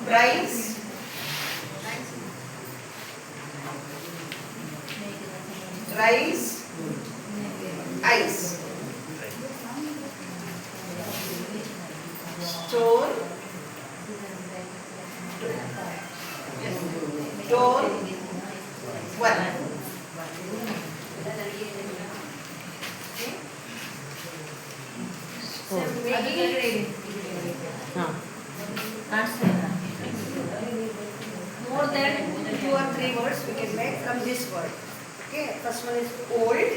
rice, rice, ice, stone, door, one. More than 2 or 3 words we can make from this word. Okay, first one is old,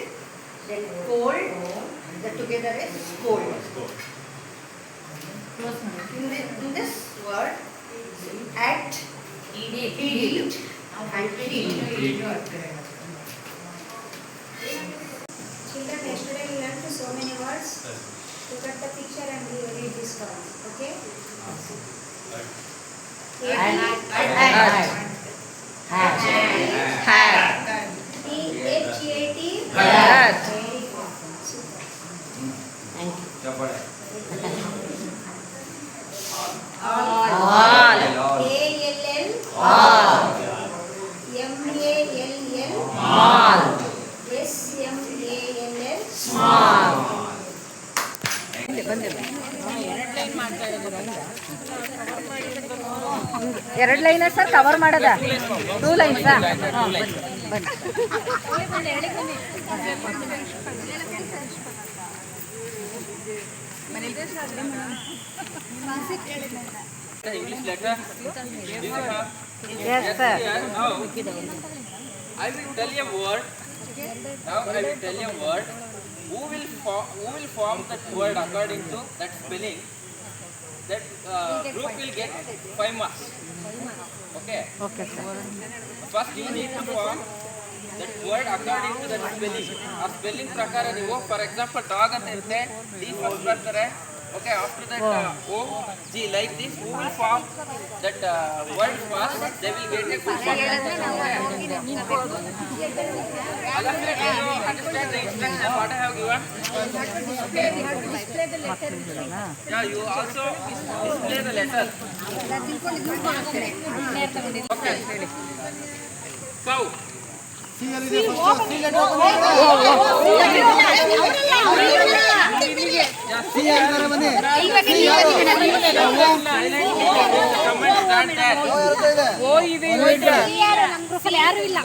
then cold, the together is cold. In this word, act, eat, and heat. Children, yesterday we learned so many words. Look at the picture and we read these words. Okay? T-H-A-T. Hat. Very good. Super. All. A-L-L. All. M-A-L-L. All. S-M-A-L-L. Small. ಎರಡು line sir cover ಮಾಡೋದ 2 ಲೈನ್ಸಾ ಬನ್ನಿ English letter. Yes, sir. Now, I will tell you a word. Now I will tell you a word. Who will form that word according to that spelling? That group will get 5 marks. Okay. Okay sir First you need to form that word according to that spelling. ಆ spelling ಪ್ರಕಾರ ನೀವು, for example, dog ಅಂತ ಇರುತ್ತೆ, D first ಬರ್ತಾರೆ. Okay, after that O, G, like this. Who will form that word first? They will get a full mark. All of you understand the instruction what I have given? Yeah, you also display the letter. Okay. Cow. ಯಾರು ಇಲ್ಲ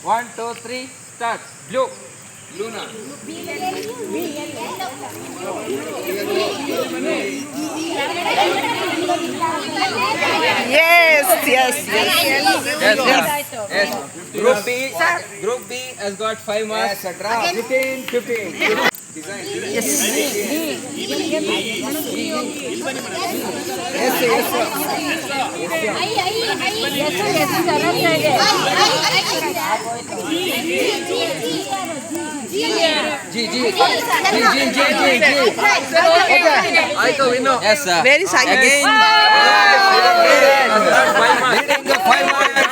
1, 2, 3, start. Blue. Luna. Yes, yes, yes. Yes. Group B has got 5 marks. 15. G. Aiko, we know. Yes, sir. Very silent. Again. 5 marks.